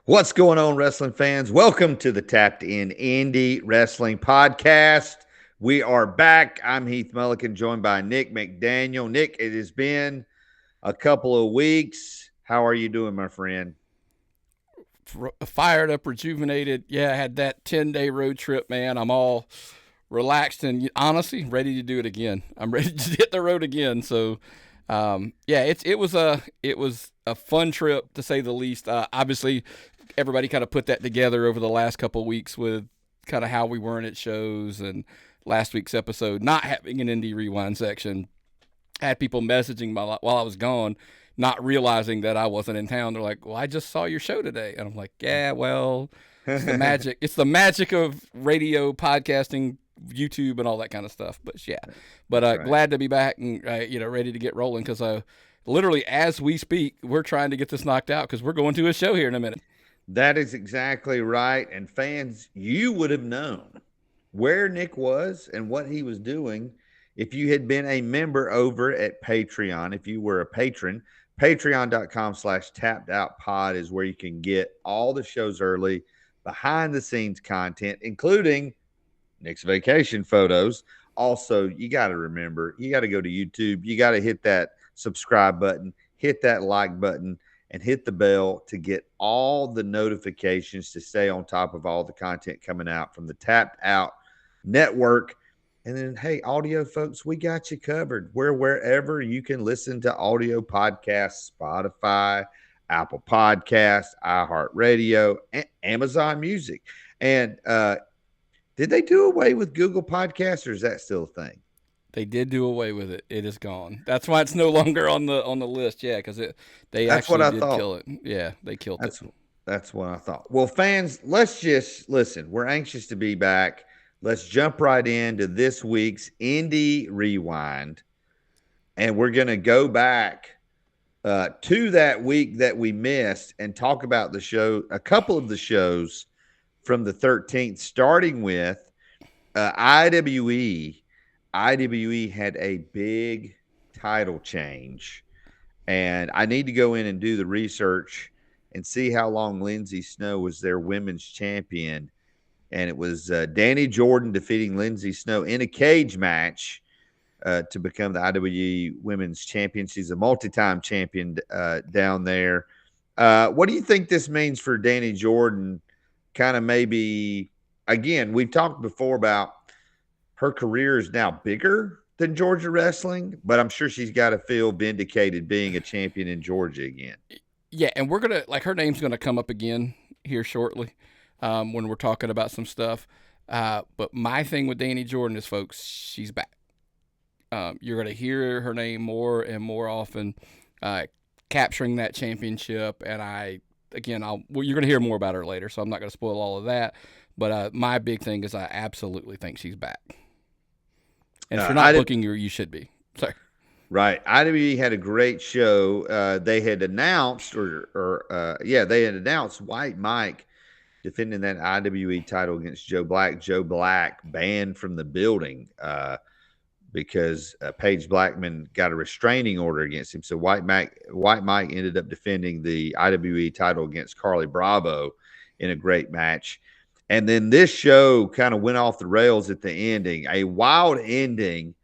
What's going on, wrestling fans? Welcome to the Tapped In Indie Wrestling Podcast. We are back. I'm Heath Mulligan, joined by Nick McDaniel. Nick, it has been a couple of weeks. How are you doing, my friend? Fired up, rejuvenated. Yeah, I had that 10-day road trip, man. I'm all relaxed and honestly ready to do it again. I'm ready to hit the road again. So, it was a fun trip to say the least. Obviously, everybody kind of put that together over the last couple of weeks with kind of how we weren't at shows and last week's episode not having an Indy Rewind section. I had people messaging while I was gone, not realizing that I wasn't in town. They're like, "Well, I just saw your show today," and I'm like, "Yeah, well, it's the magic. It's the magic of radio, podcasting, YouTube, and all that kind of stuff." But yeah, Right. glad to be back and ready to get rolling because literally as we speak, we're trying to get this knocked out because we're going to a show here in a minute. That is exactly right. And fans, you would have known where Nick was and what he was doing if you had been a member over at Patreon. If you were a patron, patreon.com/tappedoutpod is where you can get all the shows early, behind the scenes content, including Nick's vacation photos. Also, you got to remember, you got to go to YouTube. You got to hit that subscribe button, hit that like button, and hit the bell to get all the notifications to stay on top of all the content coming out from the Tapped Out Network. And then, hey, audio folks, we got you covered. We're wherever you can listen to audio podcasts, Spotify, Apple Podcasts, iHeartRadio, and Amazon Music. And did they do away with Google Podcasts, or is that still a thing? They did do away with it. It is gone. That's why it's no longer on the list. Yeah, because they That's what actually I did thought. kill it. Yeah, they killed it. That's what I thought. Well, fans, let's just listen. We're anxious to be back. Let's jump right into this week's Indy Rewind, and we're going to go back to that week that we missed and talk about the show, a couple of the shows from the 13th, starting with IWE. IWE had a big title change, and I need to go in and do the research and see how long Lindsay Snow was their women's champion. And it was Danny Jordan defeating Lindsay Snow in a cage match to become the IWE women's champion. She's a multi-time champion down there. What do you think this means for Danny Jordan? Kind of maybe, again, we've talked before about her career is now bigger than Georgia wrestling, but I'm sure she's got to feel vindicated being a champion in Georgia again. Yeah, and we're gonna her name's gonna come up again here shortly when we're talking about some stuff. But my thing with Danny Jordan is, folks, she's back. You're gonna hear her name more and more often, capturing that championship. And you're gonna hear more about her later, so I'm not gonna spoil all of that. But my big thing is I absolutely think she's back. And if you're not booking her, you should be. Sorry. Right. IWE had a great show. They had announced, they had announced White Mike defending that IWE title against Joe Black. Joe Black banned from the building because Paige Blackman got a restraining order against him. So White Mike ended up defending the IWE title against Carly Bravo in a great match. And then this show kind of went off the rails at the ending, a wild ending.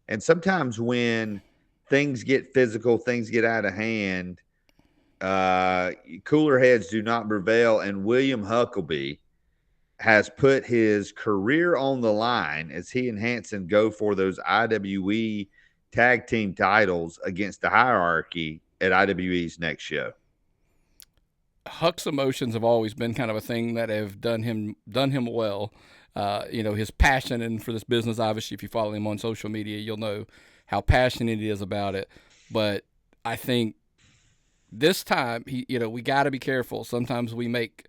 And sometimes when things get physical, things get out of hand, cooler heads do not prevail. And William Huckabee has put his career on the line as he and Hanson go for those IWE tag team titles against the Hierarchy at IWE's next show. Huck's emotions have always been kind of a thing that have done him well. His passion and for this business. Obviously, if you follow him on social media, you'll know how passionate he is about it. But I think this time, we got to be careful. Sometimes we make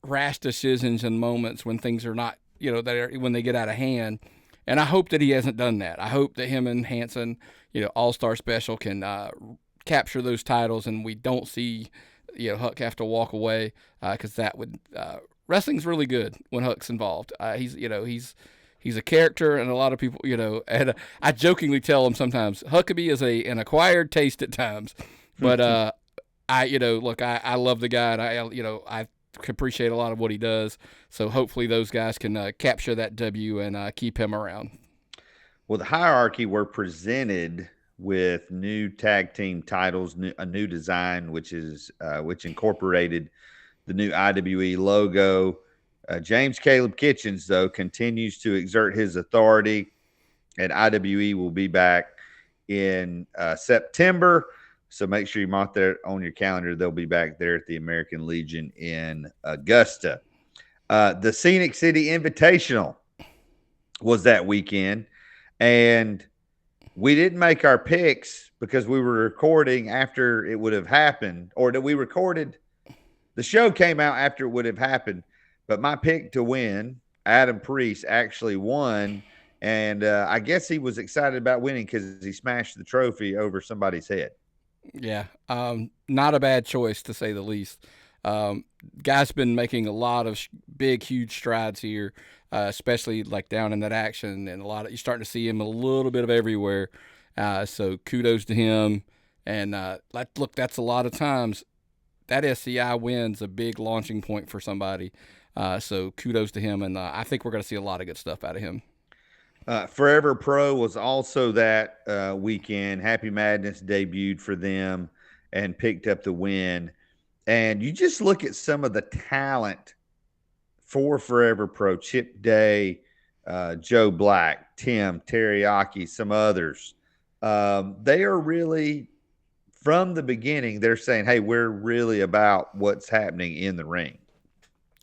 rash decisions in moments when things are not, when they get out of hand. And I hope that he hasn't done that. I hope that him and Hanson, All-Star Special can capture those titles and we don't see Huck have to walk away because that would wrestling's really good when Huck's involved. He's a character, and a lot of people, and I jokingly tell him sometimes Huckabee is an acquired taste at times, but look, I love the guy, and I appreciate a lot of what he does. So hopefully those guys can capture that W and keep him around. Well, the Hierarchy were presented with new tag team titles, a new design, which incorporated the new IWE logo. James Caleb Kitchens, though, continues to exert his authority, and IWE will be back in September. So make sure you mark that on your calendar. They'll be back there at the American Legion in Augusta. The Scenic City Invitational was that weekend, and we didn't make our picks because we were recording after it would have happened, or that we recorded. The show came out after it would have happened, but my pick to win, Adam Priest, actually won. And I guess he was excited about winning because he smashed the trophy over somebody's head. Yeah, not a bad choice to say the least. Guy's been making a lot of big, huge strides here, especially like down in that action, and you're starting to see him a little bit of everywhere. So kudos to him. And look, that's a lot of times that SCI win's a big launching point for somebody. So kudos to him, and I think we're going to see a lot of good stuff out of him. Forever Pro was also that weekend. Happy Madness debuted for them and picked up the win. And you just look at some of the talent for Forever Pro: Chip Day, Joe Black, Tim, Teriyaki, some others. They are really, from the beginning, they're saying, hey, we're really about what's happening in the ring.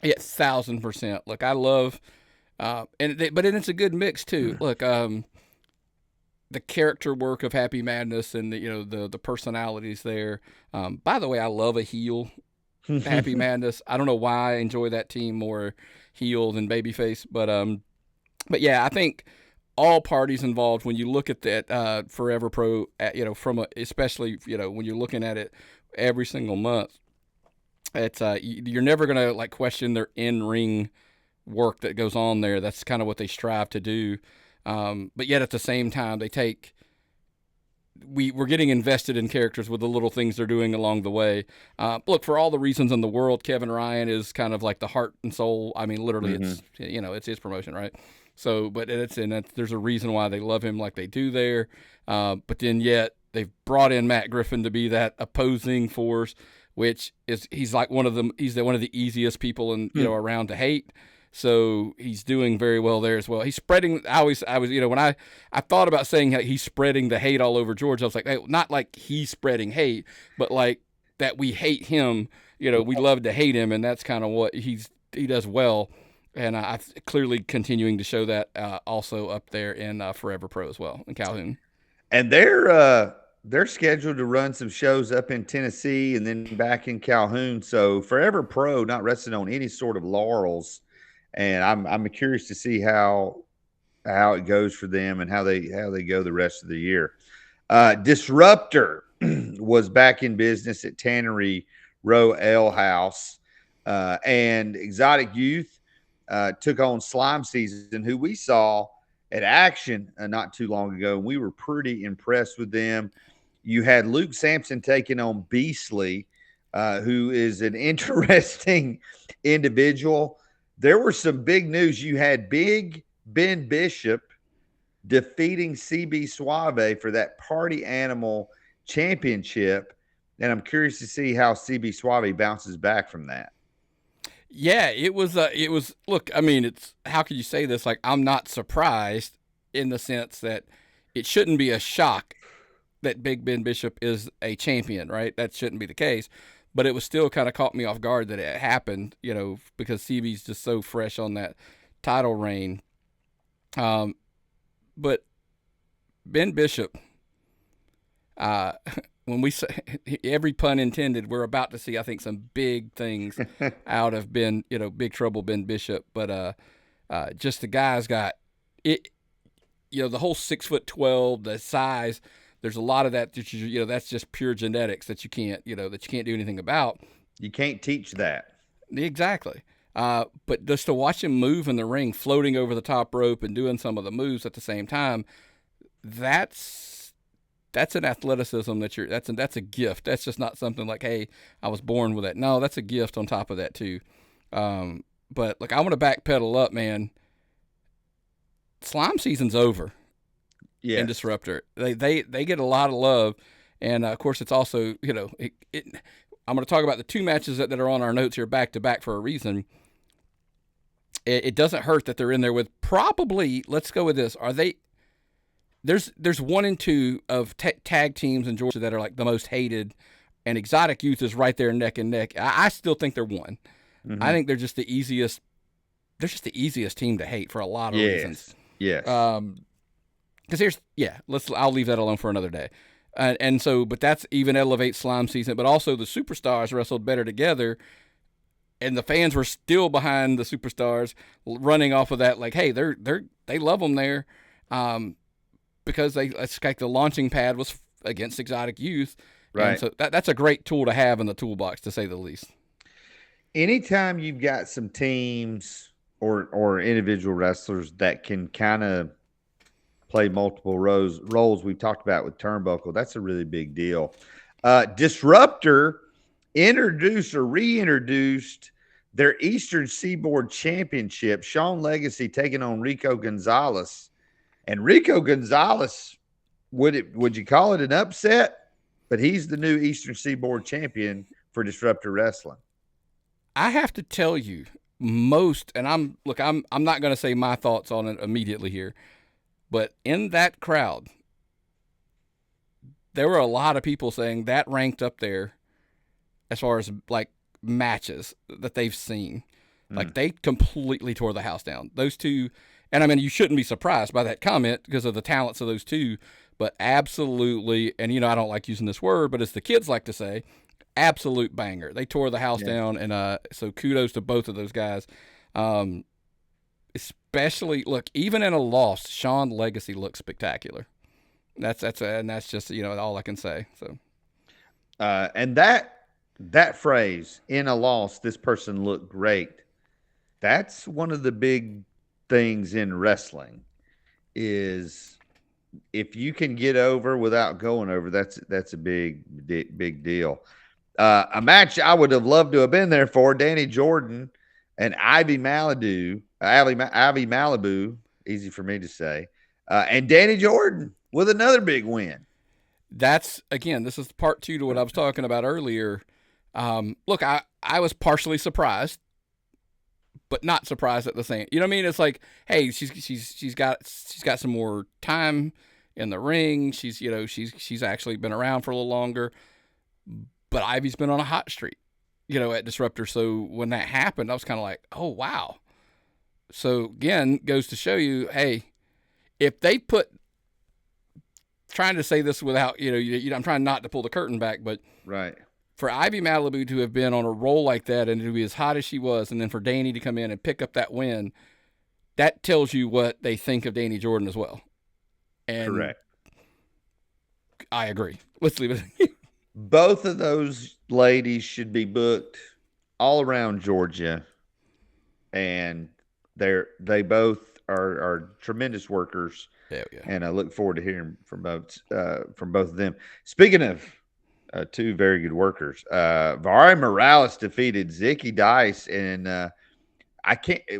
Yeah, 1,000%. Look, I love... but it's a good mix too. Look, the character work of Happy Madness and the personalities there. By the way, I love a heel Happy Madness. I don't know why I enjoy that team more heel than babyface, but yeah, I think all parties involved, when you look at that Forever Pro, especially when you're looking at it every single month, it's you're never gonna like question their in-ring work that goes on there. That's kind of what they strive to do, but yet at the same time we're getting invested in characters with the little things they're doing along the way. Look, for all the reasons in the world, Kevin Ryan is kind of like the heart and soul. I mean, literally, it's his promotion, right? So, but there's a reason why they love him like they do there. But then yet they've brought in Matt Griffin to be that opposing force, which is he's one of the easiest people around to hate. So he's doing very well there as well. He's spreading. I was when I thought about saying he's spreading the hate all over George, I was like, hey, not like he's spreading hate, but like that we hate him. We love to hate him, and that's kind of what he does well. And I clearly continuing to show that also up there in Forever Pro as well in Calhoun. And they're scheduled to run some shows up in Tennessee and then back in Calhoun. So Forever Pro not resting on any sort of laurels. And I'm curious to see how it goes for them and how they go the rest of the year. Disruptor was back in business at Tannery Row Ale House, and Exotic Youth took on Slime Season, who we saw at Action not too long ago. We were pretty impressed with them. You had Luke Sampson taking on Beastly, who is an interesting individual. There were some big news. You had Big Ben Bishop defeating CB Suave for that Party Animal Championship. And I'm curious to see how CB Suave bounces back from that. Yeah, it was, look, I mean, how could you say this? Like, I'm not surprised in the sense that it shouldn't be a shock that Big Ben Bishop is a champion, right? That shouldn't be the case. But it was still kind of caught me off guard that it happened, because CB's just so fresh on that title reign. But Ben Bishop, when we say every pun intended, we're about to see, I think, some big things out of Ben, Big Trouble Ben Bishop. But just the guy's got it, the whole 6'12", the size. There's a lot of that that's just pure genetics that you can't do anything about. You can't teach that. Exactly. But just to watch him move in the ring, floating over the top rope and doing some of the moves at the same time, that's that's an athleticism that's a gift. That's just not something like, hey, I was born with that. No, that's a gift on top of that too. But look, I want to backpedal up, man. Slime season's over. Yes. In Disruptor, they get a lot of love, and of course it's also, you know, I'm going to talk about the two matches that are on our notes here back to back for a reason. It doesn't hurt that they're in there with probably, let's go with this. Are they? There's 1 and 2 of tag teams in Georgia that are like the most hated, and Exotic Youth is right there neck and neck. I still think they're 1. Mm-hmm. I think they're just the easiest. They're just the easiest team to hate for a lot of reasons. Yes. Because I'll leave that alone for another day. But that's even elevates Slime season. But also the Superstars wrestled better together, and the fans were still behind the Superstars, running off of that. Like, hey, they love them there, because it's like the launching pad was against Exotic Youth, right? And so that's a great tool to have in the toolbox, to say the least. Anytime you've got some teams or individual wrestlers that can kind of play multiple roles, we've talked about with Turnbuckle, that's a really big deal. Disruptor introduced or reintroduced their Eastern Seaboard Championship. Sean Legacy taking on Rico Gonzalez. And Rico Gonzalez, would you call it an upset? But he's the new Eastern Seaboard champion for Disruptor Wrestling. I have to tell you, and I'm not going to say my thoughts on it immediately here, but in that crowd, there were a lot of people saying that ranked up there as far as like matches that they've seen. Like, they completely tore the house down. Those two, and I mean, you shouldn't be surprised by that comment because of the talents of those two, but absolutely, and you know, I don't like using this word, but as the kids like to say, absolute banger. They tore the house down, and so kudos to both of those guys. Especially, look, even in a loss, Sean Legacy looks spectacular. That's just, you know, all I can say. So, and that phrase, in a loss, this person looked great. That's one of the big things in wrestling, is if you can get over without going over, that's a big deal. A match I would have loved to have been there for, Danny Jordan and Ivy Malibu, easy for me to say, and Danny Jordan with another big win. That's, again, this is part 2 to what I was talking about earlier. Look, I was partially surprised, but not surprised at the same. You know what I mean? It's like, hey, she's got some more time in the ring. She's actually been around for a little longer. But Ivy's been on a hot streak, you know, at Disruptor. So when that happened, I was kind of like, oh, wow. So, again, goes to show you, hey, if they trying to say this without, you know, I'm trying not to pull the curtain back, but right, for Ivy Malibu to have been on a roll like that and to be as hot as she was, and then for Danny to come in and pick up that win, that tells you what they think of Danny Jordan as well. And correct. I agree. Let's leave it. Both of those ladies should be booked all around Georgia, and they both are tremendous workers. Hell yeah. And I look forward to hearing from both of them. Speaking of two very good workers, Vari Morales defeated Zicky Dice, and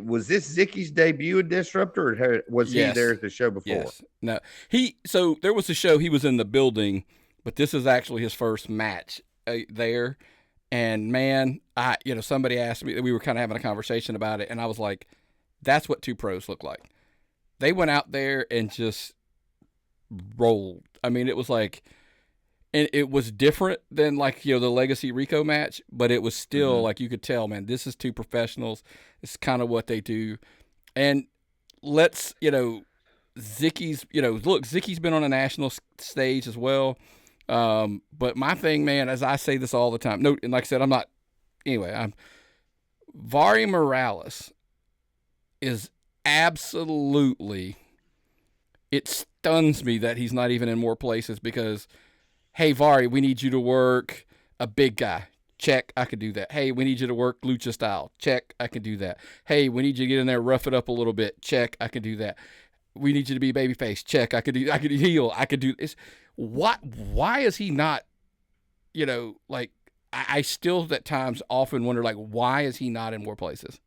was this Zicky's debut in Disruptor, or was he there at the show before? Yes. No. So there was a show, he was in the building, but this is actually his first match there. And man, somebody asked me, we were kind of having a conversation about it, and I was like, that's what two pros look like. They went out there and just rolled. I mean, it was like, and it was different than like, the Legacy Rico match, but it was still like, you could tell, man, this is two professionals. It's kind of what they do. And Zicky's, Zicky's been on a national stage as well. But my thing, man, as I say this all the time, and like I said, Vari Morales is absolutely, it stuns me that he's not even in more places because, hey, Vari, we need you to work a big guy. Check, I could do that. Hey, we need you to work lucha style. Check, I can do that. Hey, we need you to get in there, rough it up a little bit. Check, I can do that. we need you to be babyface. Check. I could heal. I could do this. Why is he not, like, I still at times often wonder, like, why is he not in more places?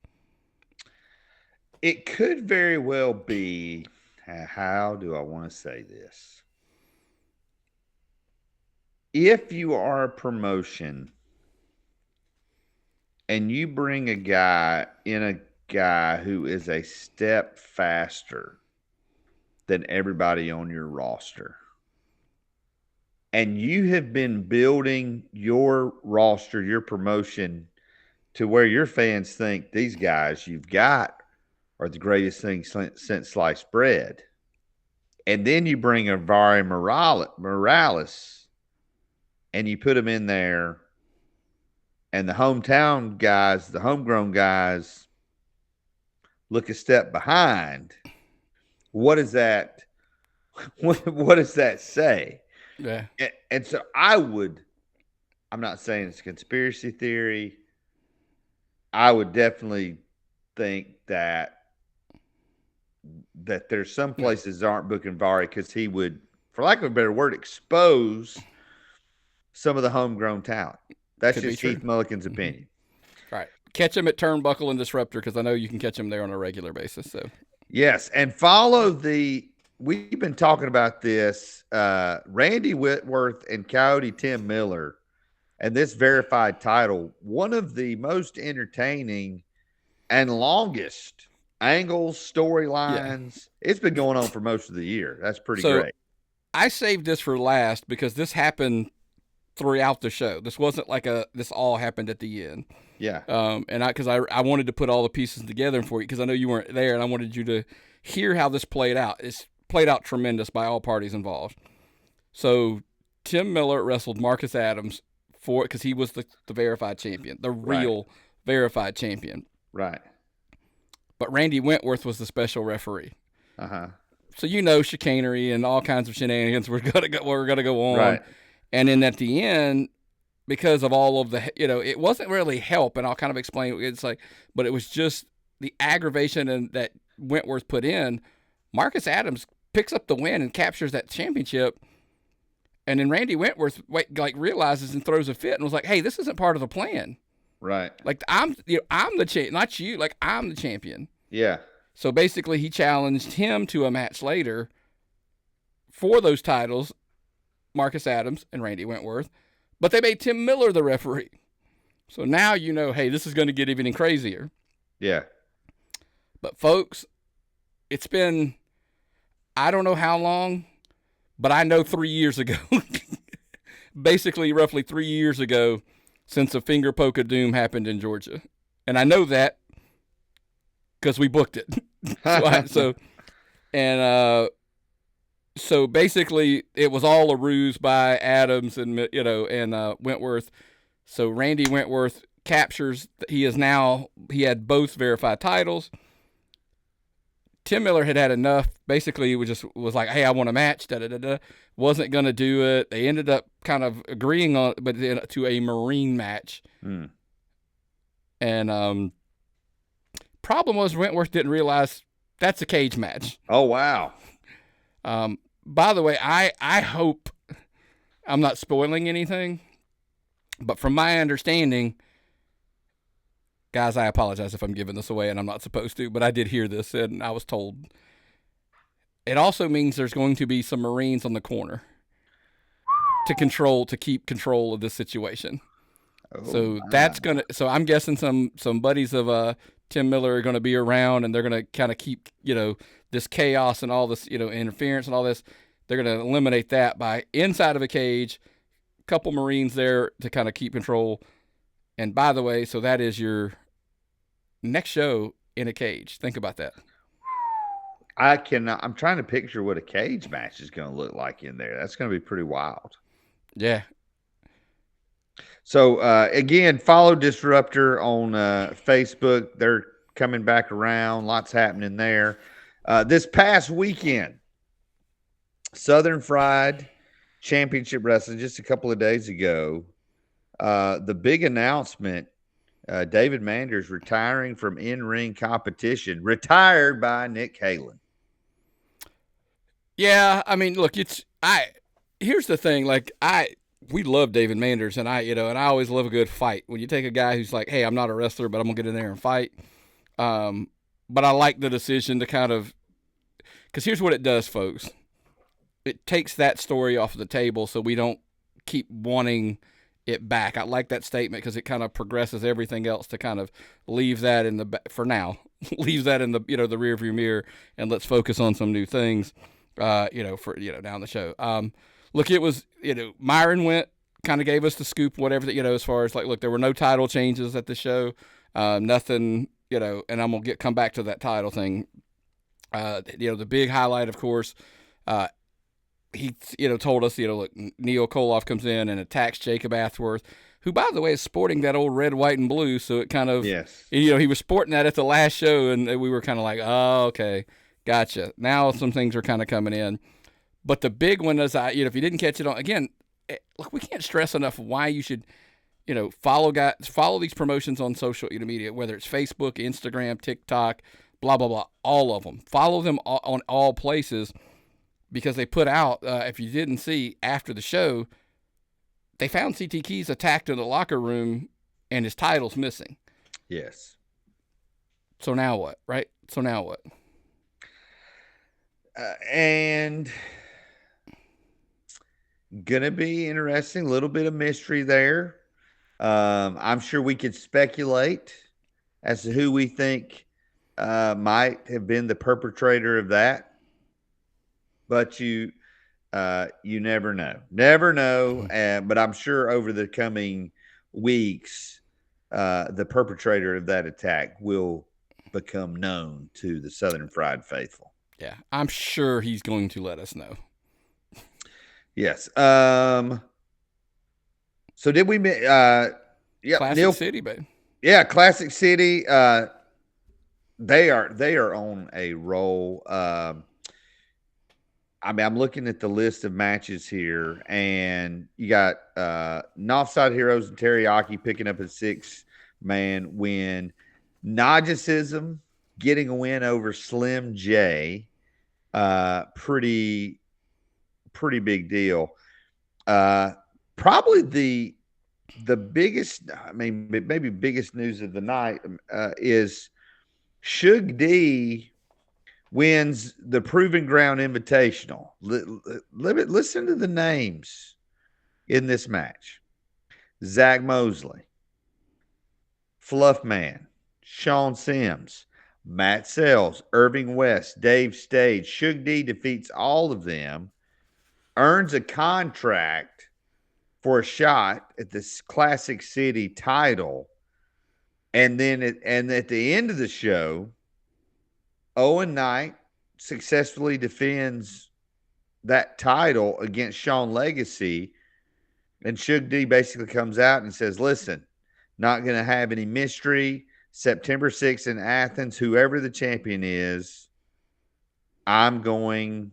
It could very well be, how do I want to say this? If you are a promotion and you bring a guy who is a step faster than everybody on your roster, and you have been building your roster, your promotion, to where your fans think these guys you've got are the greatest thing since sliced bread, and then you bring a Vari Morales and you put him in there, and the hometown guys, the homegrown guys, look a step behind. What is that? What does that say? Yeah. And so I'm not saying it's a conspiracy theory. I would definitely think that there's some places that aren't booking Vari because he would, for lack of a better word, expose some of the homegrown talent. That's just Heath Mulligan's opinion. Right. Catch him at Turnbuckle and Disruptor, because I know you can catch him there on a regular basis. So yes, and follow we've been talking about this, Randy Whitworth and Coyote Tim Miller, and this verified title, one of the most entertaining and longest angles, storylines. Yeah. It's been going on for most of the year. That's pretty great. I saved this for last because this happened throughout the show. This wasn't like this all happened at the end. Yeah. And I wanted to put all the pieces together for you because I know you weren't there, and I wanted you to hear how this played out. It's played out tremendous by all parties involved. So Tim Miller wrestled Marcus Adams because he was the verified champion, the real verified champion. Right. But Randy Wentworth was the special referee. Uh-huh. So chicanery and all kinds of shenanigans were gonna go on. Right. And then at the end, because of all of the, it wasn't really help, and I'll kind of explain. It's like, but it was just the aggravation that Wentworth put in. Marcus Adams picks up the win and captures that championship. And then Randy Wentworth realizes and throws a fit and was like, "Hey, this isn't part of the plan." Right. Like I'm the champion, not you. Like I'm the champion. Yeah. So basically, he challenged him to a match later for those titles, Marcus Adams and Randy Wentworth, but they made Tim Miller the referee. So now hey, this is going to get even crazier. Yeah. But folks, it's been, I don't know how long, but I know 3 years ago, basically roughly 3 years ago, since a finger poke of doom happened in Georgia. And I know that because we booked it. So basically it was all a ruse by Adams and Wentworth. So Randy Wentworth captures, he had both verified titles. Tim Miller had enough. Basically, it was like, hey, I want a match. Wasn't going to do it. They ended up kind of agreeing on, but to a Marine match. Mm. And problem was Wentworth didn't realize that's a cage match. Oh wow. By the way, I hope I'm not spoiling anything, but from my understanding, guys, I apologize if I'm giving this away and I'm not supposed to, but I did hear this and I was told. It also means there's going to be some Marines on the corner to keep control of this situation. Oh, so that's so I'm guessing some buddies of Tim Miller are going to be around, and they're going to kind of keep, this chaos and all this, interference and all this. They're going to eliminate that by inside of a cage, a couple Marines there to kind of keep control. And by the way, so that is your next show in a cage. Think about that. I'm trying to picture what a cage match is going to look like in there. That's going to be pretty wild. Yeah. So, again, follow Disruptor on Facebook. They're coming back around. Lots happening there. This past weekend, Southern Fried Championship Wrestling, just a couple of days ago, the big announcement, David Manders retiring from in-ring competition, retired by Nick Calhoun. Yeah, I mean, look, here's the thing, like we love David Manders, and and I always love a good fight. When you take a guy who's like, hey, I'm not a wrestler, but I'm gonna get in there and fight. Um, but I like the decision to kind of, because here's what it does, folks. It takes that story off the table, so we don't keep wanting it back. I like that statement because it kind of progresses everything else to kind of leave that in the for now, leaves that in the the rearview mirror, and let's focus on some new things. For down the show. Look, it was Myron went, kind of gave us the scoop, whatever that as far as like, look, there were no title changes at the show, nothing, and I'm gonna come back to that title thing. The big highlight, of course, he told us, look, Neil Koloff comes in and attacks Jacob Athworth, who, by the way, is sporting that old red, white, and blue. So it kind of, yes, he was sporting that at the last show, and we were kind of like, oh, okay, gotcha. Now some things are kind of coming in. But the big one is, if you didn't catch it on, again, look, we can't stress enough why you should, follow these promotions on social media, whether it's Facebook, Instagram, TikTok, blah, blah, blah, all of them. Follow them on all places, because they put out, if you didn't see after the show, they found CT Keys attacked in the locker room and his title's missing. yes. So now what, right? So now what? And gonna be interesting. A little bit of mystery there. I'm sure we could speculate as to who we think might have been the perpetrator of that, but you never know. Never know. But I'm sure over the coming weeks, the perpetrator of that attack will become known to the Southern Fried faithful. Yeah, I'm sure he's going to let us know. Yes. So did we? Yeah, Classic City, babe. Yeah, Classic City. They are on a roll. I mean, I'm looking at the list of matches here, and you got Northside Heroes and Teriyaki picking up a 6-man win. Nagicism getting a win over Slim J. Pretty big deal. Probably the biggest, I mean, maybe biggest news of the night is Shug D wins the Proving Ground Invitational. Listen to the names in this match: Zach Mosley, Fluffman, Sean Sims, Matt Sells, Irving West, Dave Stage. Shug D defeats all of them, earns a contract for a shot at this Classic City title, and then at the end of the show, Owen Knight successfully defends that title against Sean Legacy, and Shug D basically comes out and says, listen, not going to have any mystery. September 6th in Athens, whoever the champion is, I'm going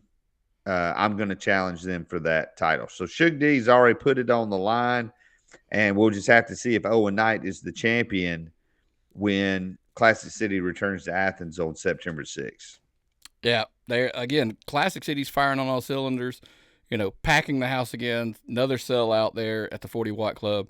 to challenge them for that title. So Shug D's already put it on the line, and we'll just have to see if Owen Knight is the champion when Classic City returns to Athens on September 6th. Yeah, again, Classic City's firing on all cylinders, packing the house again, another sellout there at the 40 Watt Club.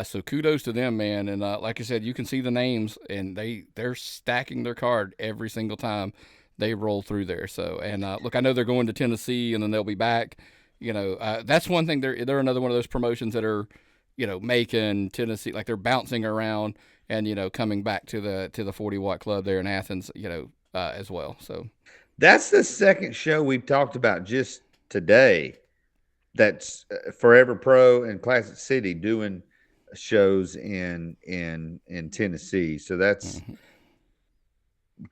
So kudos to them, man. And like I said, you can see the names, and they're stacking their card every single time they roll through there. So, and look, I know they're going to Tennessee, and then they'll be back. That's one thing. They're another one of those promotions that are, making Tennessee, like they're bouncing around and coming back to the 40 Watt Club there in Athens, as well. So that's the second show we've talked about just today. That's Forever Pro and Classic City doing shows in Tennessee. So that's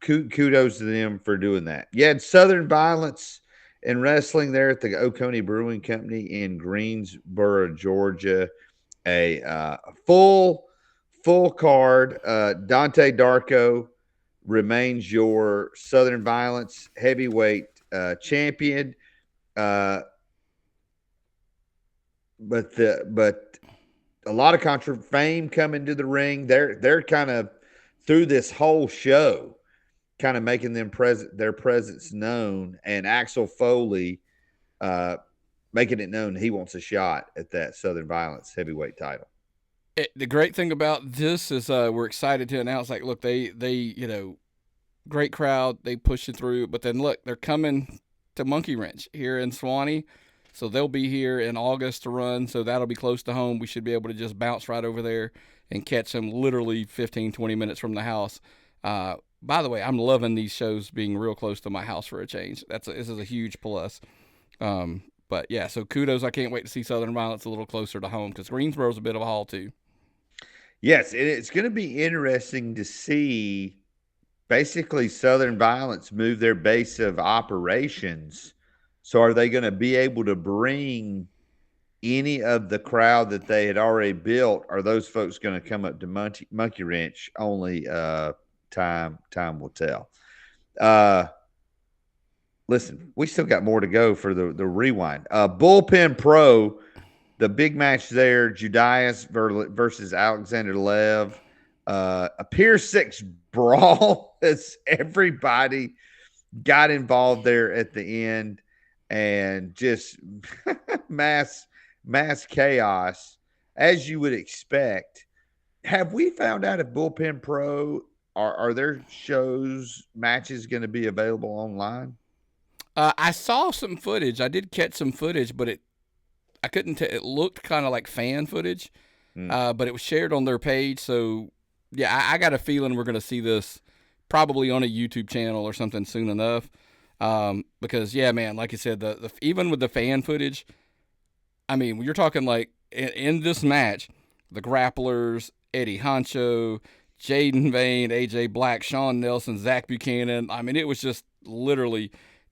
kudos to them for doing that. You had Southern Violence and Wrestling there at the Oconee Brewing Company in Greensboro, Georgia. A full card. Dante Darko remains your Southern Violence heavyweight champion. But a lot of fame coming to the ring. They're kind of through this whole show. kind of making their presence known, and Axel Foley making it known he wants a shot at that Southern Violence heavyweight title. The great thing about this is we're excited to announce, like, look, they great crowd, they push it through, but then look, they're coming to Monkey Wrench here in Suwanee, so they'll be here in August to run, so that'll be close to home. We should be able to just bounce right over there and catch them literally 15, 20 minutes from the house. By the way, I'm loving these shows being real close to my house for a change. This is a huge plus. But yeah, so kudos. I can't wait to see Southern Violence a little closer to home because Greensboro's a bit of a haul too. Yes, it's going to be interesting to see basically Southern Violence move their base of operations. So are they going to be able to bring any of the crowd that they had already built? Are those folks going to come up to Monkey Wrench? Only time will tell. Listen, we still got more to go for the rewind. Bullpen Pro, the big match there, Judas versus Alexander Lev. A Pier 6 brawl as everybody got involved there at the end, and just mass chaos, as you would expect. Have we found out if Bullpen Pro, are their matches going to be available online? I saw some footage. I did catch some footage, but I couldn't tell. It looked kind of like fan footage, but it was shared on their page. So, yeah, I got a feeling we're going to see this probably on a YouTube channel or something soon enough. Because, yeah, man, like you said, even with the fan footage, I mean, you're talking like in this match, the grapplers, Eddie Honcho, Jaden Vane, AJ Black, Sean Nelson, Zach Buchanan. I mean, it was just literally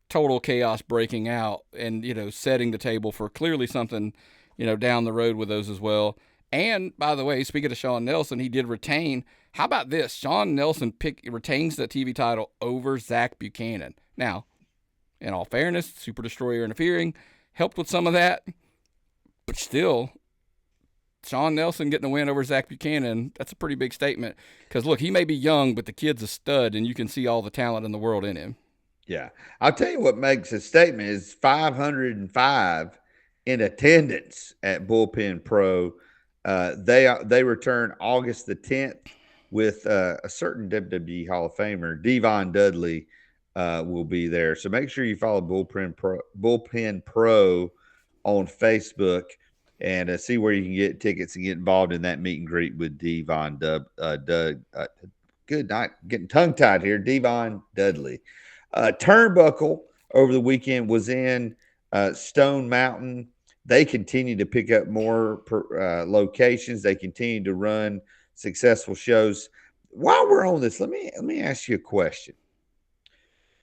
total chaos breaking out and, setting the table for clearly something, down the road with those as well. And, by the way, speaking of Sean Nelson, he did retain. How about this? Sean Nelson retains the TV title over Zach Buchanan. Now, in all fairness, Super Destroyer interfering helped with some of that. But still, Sean Nelson getting a win over Zach Buchanan, that's a pretty big statement. Because, look, he may be young, but the kid's a stud, and you can see all the talent in the world in him. Yeah. I'll tell you what makes a statement is 505 in attendance at Bullpen Pro. They return August the 10th with a certain WWE Hall of Famer, Devon Dudley, will be there. So make sure you follow Bullpen Pro on Facebook and see where you can get tickets and get involved in that meet and greet with Devon good night. Getting tongue-tied here. Devon Dudley. Turnbuckle over the weekend was in Stone Mountain. They continue to pick up more locations. They continue to run successful shows. While we're on this, let me ask you a question.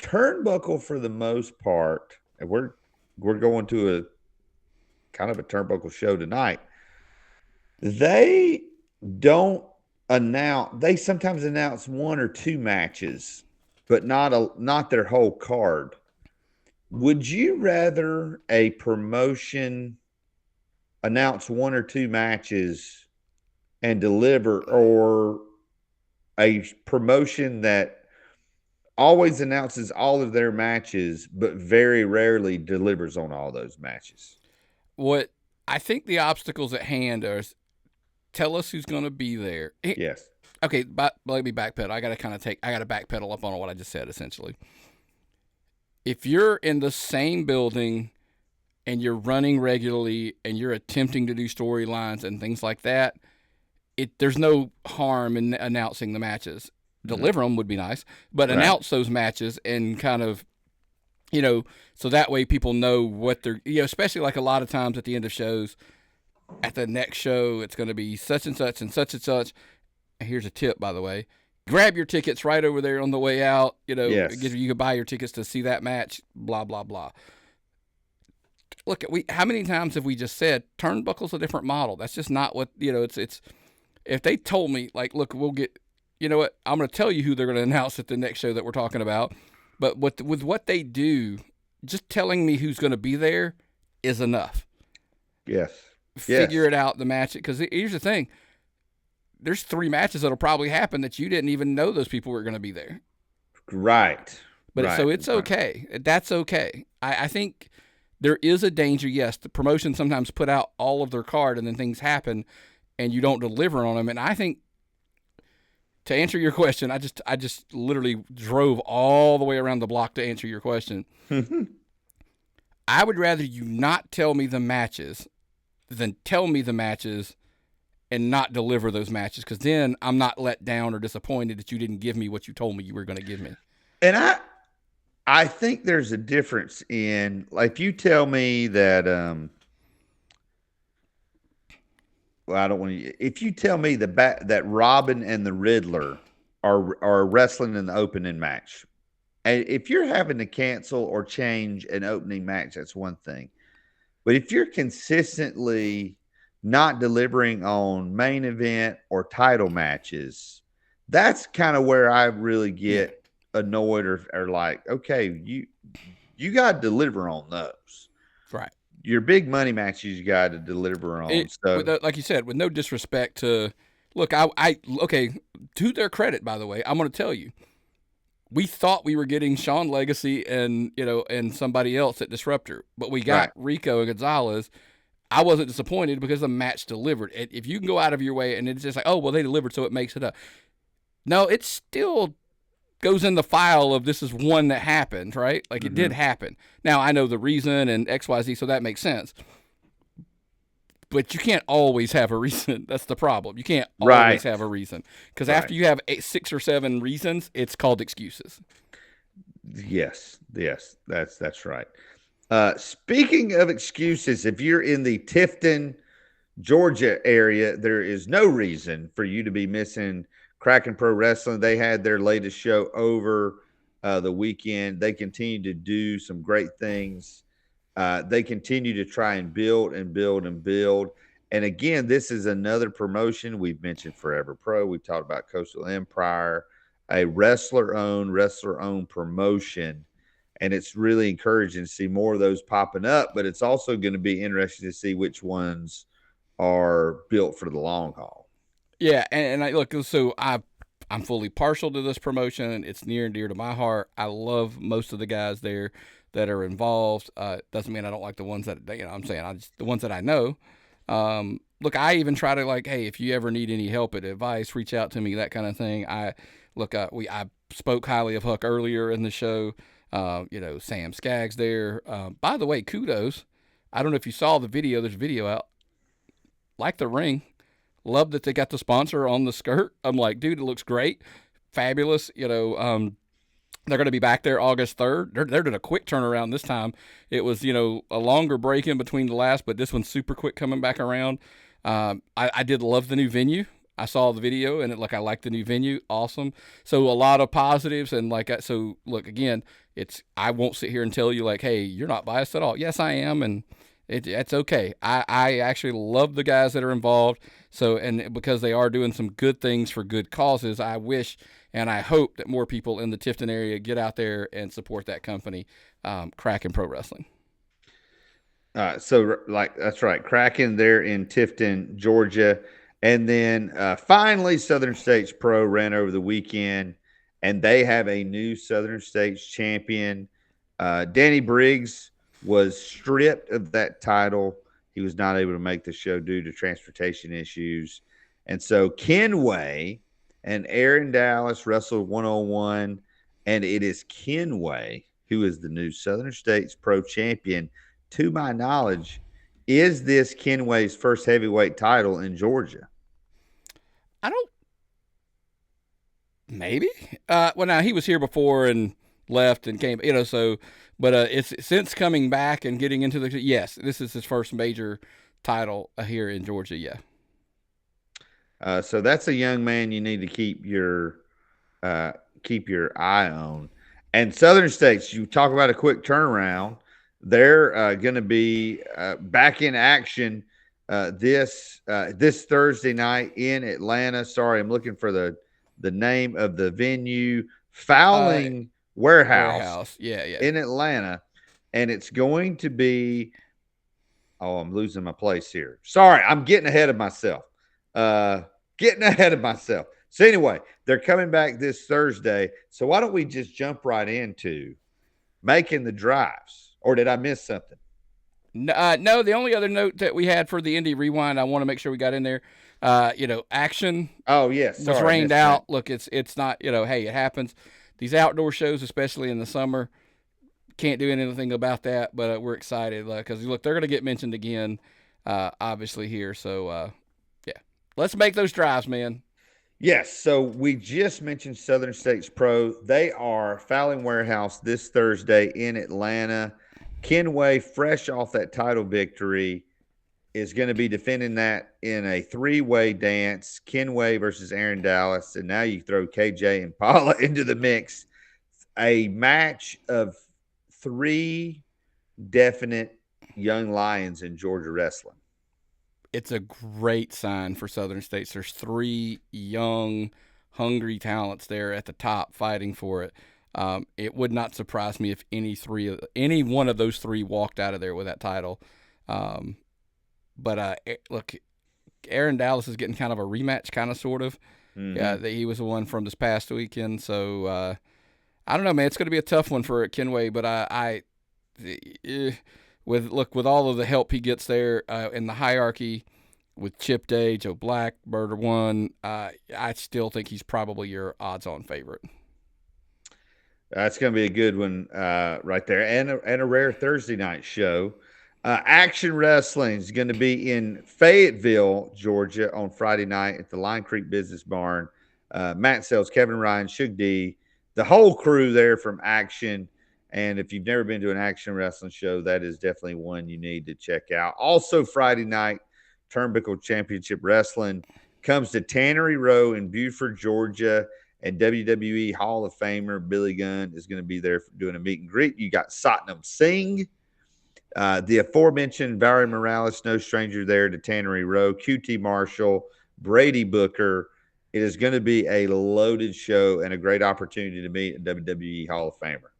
Turnbuckle, for the most part, and we're going to a kind of a Turnbuckle show tonight. They don't announce. They sometimes announce one or two matches, but not their whole card. Would you rather a promotion announce one or two matches and deliver, or a promotion that always announces all of their matches but very rarely delivers on all those matches? What I think the obstacles at hand are, tell us who's going to be there. Yes. Okay, but let me backpedal. I got to backpedal up on what I just said, essentially. If you're in the same building and you're running regularly and you're attempting to do storylines and things like that, there's no harm in announcing the matches. Deliver them would be nice, but announce those matches and kind of, so that way people know what they're, especially like a lot of times at the end of shows, at the next show, it's going to be such and such and such and such. And here's a tip, by the way. Grab your tickets right over there on the way out. Yes. You can buy your tickets to see that match, blah, blah, blah. Look, how many times have we just said Turnbuckle's a different model? That's just not what, it's if they told me, like, look, we'll get, you know what, I'm going to tell you who they're going to announce at the next show that we're talking about. But with what they do, just telling me who's going to be there is enough. Yes. Figure it out, the match. Because here's the thing. There's 3 matches that'll probably happen that you didn't even know those people were going to be there. Right. But so it's okay. That's okay. I think there is a danger. Yes, the promotion sometimes put out all of their card and then things happen and you don't deliver on them. And I think, to answer your question, I just literally drove all the way around the block to answer your question. I would rather you not tell me the matches than tell me the matches and not deliver those matches, because then I'm not let down or disappointed that you didn't give me what you told me you were going to give me. And I think there's a difference in, like, if you tell me that well, I don't want to. If you tell me that Robin and the Riddler are wrestling in the opening match, and if you're having to cancel or change an opening match, that's one thing. But if you're consistently not delivering on main event or title matches, that's kind of where I really get annoyed or like, okay, you got to deliver on those. Right. Your big money matches you got to deliver on. So, like you said, with no disrespect to, look, okay, to their credit, by the way, I'm going to tell you, we thought we were getting Sean Legacy and somebody else at Disruptor, but we got Rico and Gonzalez. I wasn't disappointed because the match delivered. If you can go out of your way and it's just like, oh, well, they delivered, so it makes it up. No, it still goes in the file of this is one that happened, right? Like, it did happen. Now, I know the reason and XYZ, so that makes sense. But you can't always have a reason. That's the problem. You can't always have a reason. Because after you have 6 or 7 reasons, it's called excuses. Yes, that's right. Speaking of excuses, if you're in the Tifton, Georgia area, there is no reason for you to be missing Kraken Pro Wrestling. They had their latest show over the weekend. They continue to do some great things. They continue to try and build and build and build. And again, this is another promotion. We've mentioned Forever Pro. We've talked about Coastal Empire, a wrestler-owned promotion. And it's really encouraging to see more of those popping up. But it's also going to be interesting to see which ones are built for the long haul. Yeah, and I look, so I'm fully partial to this promotion. It's near and dear to my heart. I love most of the guys there that are involved. Doesn't mean I don't like the ones that, I'm saying the ones that I know. Look, I even try to, like, hey, if you ever need any help and advice, reach out to me, that kind of thing. I spoke highly of Huck earlier in the show. Sam Skaggs there. By the way, kudos. I don't know if you saw the video. There's a video out. Like the ring. Love that they got the sponsor on the skirt. I'm like, dude, it looks great. Fabulous. They're going to be back there August 3rd. They're doing a quick turnaround this time. It was, a longer break in between the last, but this one's super quick coming back around. I did love the new venue. I saw the video and I like the new venue. Awesome. So a lot of positives and so look, again, I won't sit here and tell you like, hey, you're not biased at all. Yes, I am. And it's okay. I actually love the guys that are involved. So, and because they are doing some good things for good causes, I wish and I hope that more people in the Tifton area get out there and support that company, Kraken Pro Wrestling. So that's right. Kraken there in Tifton, Georgia. And then finally, Southern States Pro ran over the weekend, and they have a new Southern States champion. Danny Briggs was stripped of that title. He was not able to make the show due to transportation issues. And so Kenway and Aaron Dallas wrestled one-on-one, and it is Kenway who is the new Southern States Pro champion. To my knowledge, is this Kenway's first heavyweight title in Georgia? Maybe. Well, now he was here before and left and came, but it's since coming back and getting into yes, this is his first major title here in Georgia. Yeah. So that's a young man you need to keep your eye on. And Southern States, you talk about a quick turnaround. They're going to be back in action this Thursday night in Atlanta. Sorry, I'm looking for the name of the venue. Fowling Warehouse. Yeah. In Atlanta. And it's going to be I'm losing my place here. Sorry, I'm getting ahead of myself. So anyway, they're coming back this Thursday. So why don't we just jump right into making the drives? Or did I miss something? No, the only other note that we had for the Indy Rewind, I want to make sure we got in there. Action. Oh yes, was sorry, rained out. That. Look, it's not, hey, it happens. These outdoor shows, especially in the summer, can't do anything about that. But we're excited because look, they're going to get mentioned again, obviously here. So yeah, let's make those drives, man. Yes, so we just mentioned Southern States Pro. They are Fowling Warehouse this Thursday in Atlanta. Kenway, fresh off that title victory, is going to be defending that in a three-way dance. Kenway versus Aaron Dallas, and now you throw KJ and Paula into the mix. A match of three definite young lions in Georgia wrestling. It's a great sign for Southern States. There's three young, hungry talents there at the top fighting for it. It would not surprise me if any one of those three walked out of there with that title. But look, Aaron Dallas is getting kind of a rematch, kind of, sort of. Mm-hmm. Yeah, he was the one from this past weekend. So I don't know, man. It's going to be a tough one for Kenway, but with all of the help he gets there in the hierarchy with Chip Day, Joe Black, Murder One, I still think he's probably your odds-on favorite. That's going to be a good one right there, and a rare Thursday night show. Action Wrestling is going to be in Fayetteville, Georgia, on Friday night at the Line Creek Business Barn. Matt Sells, Kevin Ryan, Shug D, the whole crew there from Action. And if you've never been to an Action Wrestling show, that is definitely one you need to check out. Also, Friday night, Turnbuckle Championship Wrestling comes to Tannery Row in Buford, Georgia. And WWE Hall of Famer Billy Gunn is going to be there doing a meet and greet. You got Satnam Singh, the aforementioned Valerie Morales, no stranger there to Tannery Row, QT Marshall, Brady Booker. It is going to be a loaded show and a great opportunity to meet a WWE Hall of Famer.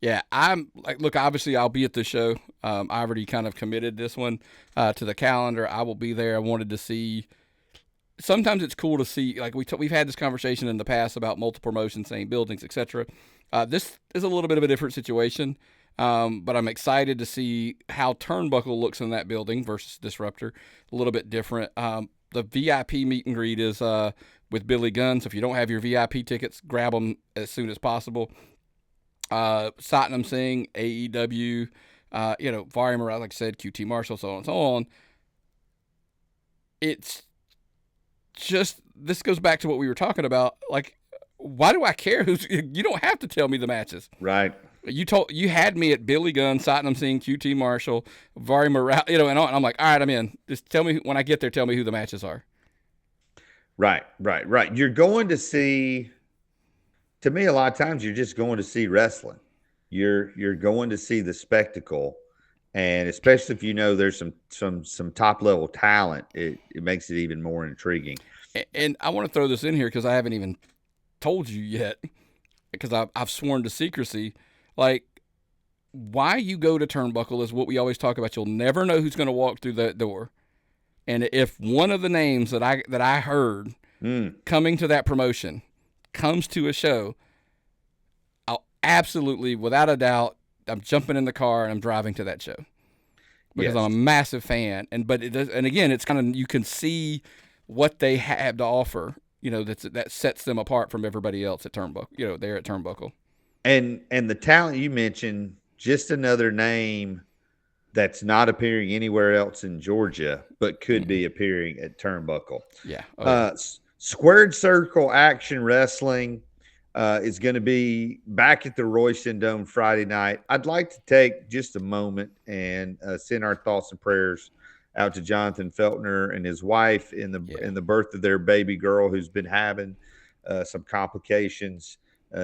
Yeah, I'm like, look, obviously I'll be at the show. I already kind of committed this one to the calendar. I will be there. I wanted to see. Sometimes it's cool to see, like we've had this conversation in the past about multiple promotions, same buildings, etc. This is a little bit of a different situation, but I'm excited to see how Turnbuckle looks in that building versus Disruptor. A little bit different. The VIP meet and greet is with Billy Gunn, so if you don't have your VIP tickets, grab them as soon as possible. Satnam Singh, AEW, Valerie Morales, like I said, QT Marshall, so on and so on. It's just, this goes back to what we were talking about. Like, why do I care you don't have to tell me the matches. Right. You had me at Billy Gunn, Satnam Singh, QT Marshall, Valerie Morales, and I'm like, all right, I'm in. Just tell me, when I get there, tell me who the matches are. Right. You're going to see, to me, a lot of times you're just going to see wrestling. You're going to see the spectacle, and especially if you know there's some top level talent, it makes it even more intriguing. And I want to throw this in here because I haven't even told you yet, because I've sworn to secrecy. Like, why you go to Turnbuckle is what we always talk about. You'll never know who's going to walk through that door, and if one of the names that I heard coming to that promotion comes to a show, I'll absolutely, without a doubt, I'm jumping in the car and I'm driving to that show because I'm a massive fan. And again, it's kind of, you can see what they have to offer. That sets them apart from everybody else at Turnbuckle. They're at Turnbuckle. And the talent you mentioned, just another name that's not appearing anywhere else in Georgia, but could be appearing at Turnbuckle. Yeah. Squared Circle Action Wrestling is going to be back at the Royston Dome Friday night. I'd like to take just a moment and send our thoughts and prayers out to Jonathan Feltner and his wife in the birth of their baby girl, who's been having some complications.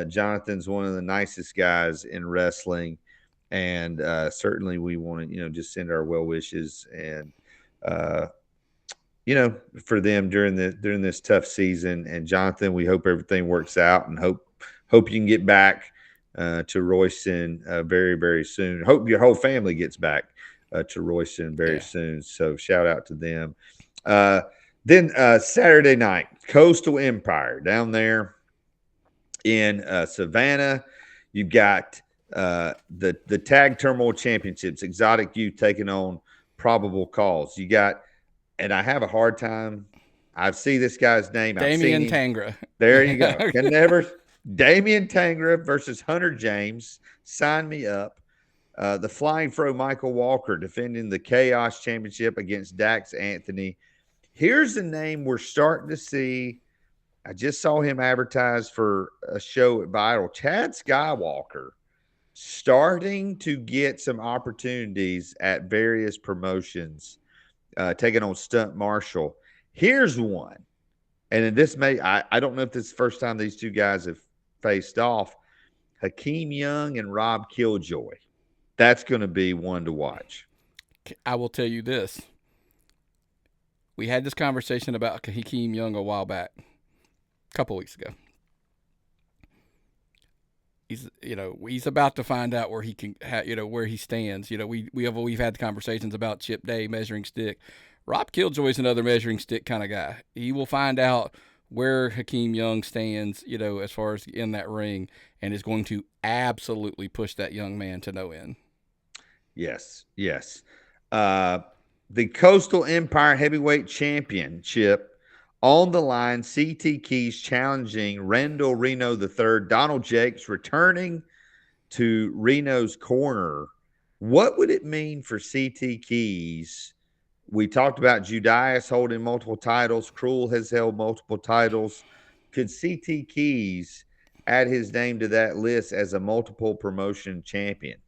Jonathan's one of the nicest guys in wrestling, and certainly we want to just send our well wishes and for them during this tough season. And Jonathan, we hope everything works out, and hope you can get back to Royston very, very soon. Hope your whole family gets back to Royston very soon. So shout out to them. Then Saturday night, Coastal Empire down there in Savannah. You've got the Tag Turmoil Championships, Exotic Youth taking on Probable Cause. You got, and I have a hard time. I see this guy's name. I've seen Damian him. Tangra. There you go. Can never. Damian Tangra versus Hunter James. Sign me up. The Flying Fro Michael Walker defending the Chaos Championship against Dax Anthony. Here's a name we're starting to see. I just saw him advertised for a show at Vital. Chad Skywalker starting to get some opportunities at various promotions, taking on Stunt Marshall. Here's one. And this I don't know if this is the first time these two guys have faced off. Hakeem Young and Rob Killjoy. That's going to be one to watch. I will tell you this. We had this conversation about Hakeem Young a while back, a couple weeks ago. He's about to find out where he can, where he stands. We've had conversations about Chip Day, measuring stick. Rob Killjoy is another measuring stick kind of guy. He will find out where Hakeem Young stands, as far as in that ring, and is going to absolutely push that young man to no end. Yes. The Coastal Empire Heavyweight Championship on the line. CT Keys challenging Randall Reno III. Donald Jakes returning to Reno's corner. What would it mean for CT Keys? We talked about Judias holding multiple titles. Cruel has held multiple titles. Could CT Keys add his name to that list as a multiple promotion champion?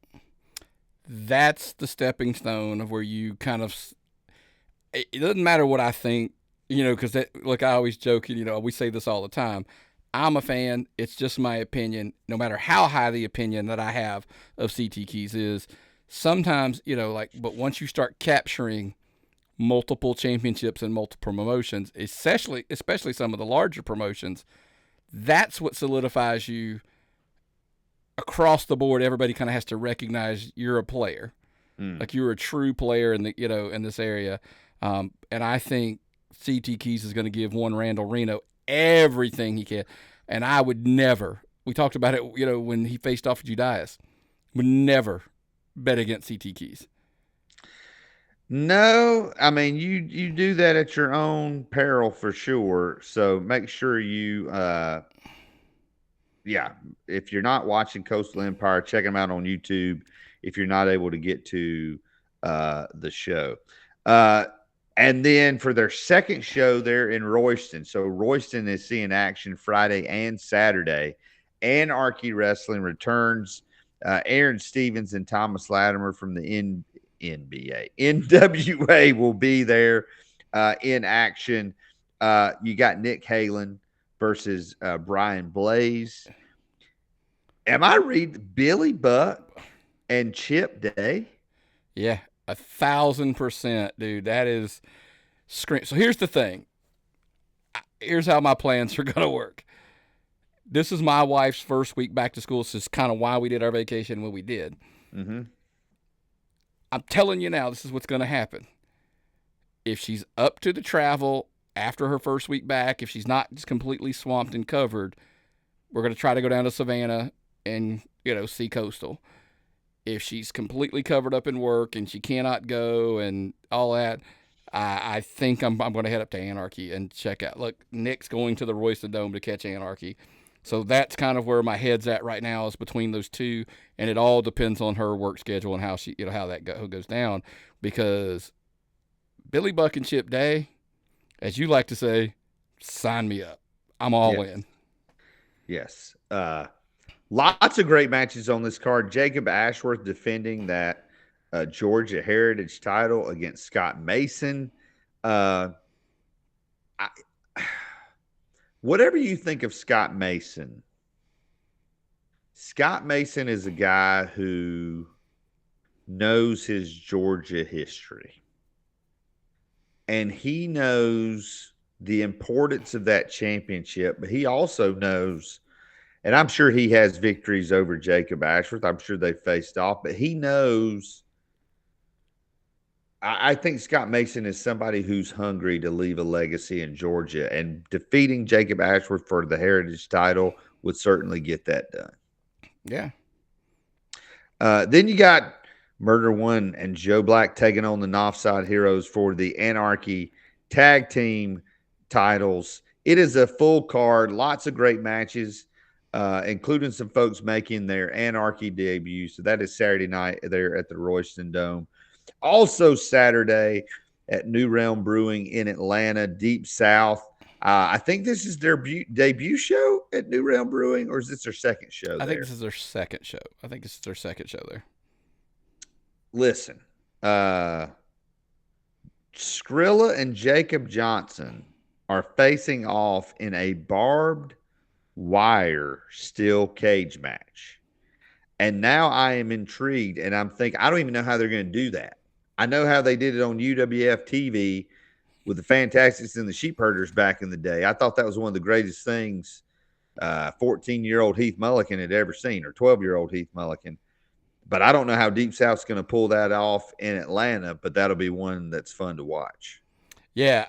That's the stepping stone of where you kind of – it doesn't matter what I think, because look, I always joke, we say this all the time. I'm a fan. It's just my opinion. No matter how high the opinion that I have of CT Keys is, sometimes, but once you start capturing multiple championships and multiple promotions, especially some of the larger promotions, that's what solidifies you across the board. Everybody kind of has to recognize you're a player, like you're a true player in in this area. And I think CT Keys is going to give one Randall Reno everything he can. And I would never, we talked about it, when he faced off with Judias, would never bet against CT Keys. No, I mean, you do that at your own peril for sure. So make sure you, if you're not watching Coastal Empire, check them out on YouTube if you're not able to get to the show. And then for their second show, they're in Royston. So Royston is seeing action Friday and Saturday. Anarchy Wrestling returns. Aaron Stevens and Thomas Latimer from the NWA will be there in action. You got Nick Halen versus Brian Blaze. Am I reading Billy Buck and Chip Day? Yeah, 1,000%, dude. That is scream. So here's the thing. Here's how my plans are going to work. This is my wife's first week back to school. This is kind of why we did our vacation when we did. Mm-hmm. I'm telling you now, this is what's going to happen. If she's up to the travel after her first week back, if she's not just completely swamped and covered, we're going to try to go down to Savannah and, see Coastal. If she's completely covered up in work and she cannot go and all that, I think I'm going to head up to Anarchy and check out. Look, Nick's going to the Royston Dome to catch Anarchy. So that's kind of where my head's at right now, is between those two, and it all depends on her work schedule and how she, how that goes down. Because Billy Buck and Chip Day, as you like to say, sign me up. I'm all in. Yes. Lots of great matches on this card. Jacob Ashworth defending that Georgia Heritage title against Scott Mason. Whatever you think of Scott Mason is a guy who knows his Georgia history. And he knows the importance of that championship, but he also knows, and I'm sure he has victories over Jacob Ashworth. I'm sure they faced off, but he knows I think Scott Mason is somebody who's hungry to leave a legacy in Georgia, and defeating Jacob Ashworth for the Heritage title would certainly get that done. Yeah. Then you got Murder One and Joe Black taking on the Northside Heroes for the Anarchy tag team titles. It is a full card, lots of great matches, including some folks making their Anarchy debut. So that is Saturday night there at the Royston Dome. Also Saturday at New Realm Brewing in Atlanta, Deep South. I think this is their debut show at New Realm Brewing, or is this their second show there? I think this is their second show. There. Listen, Skrilla and Jacob Johnson are facing off in a barbed wire steel cage match. And now I am intrigued, and I'm thinking, I don't even know how they're going to do that. I know how they did it on UWF TV with the Fantastics and the Sheepherders back in the day. I thought that was one of the greatest things 14-year-old Heath Mulligan had ever seen, or 12-year-old Heath Mulligan. But I don't know how Deep South's going to pull that off in Atlanta, but that'll be one that's fun to watch. Yeah,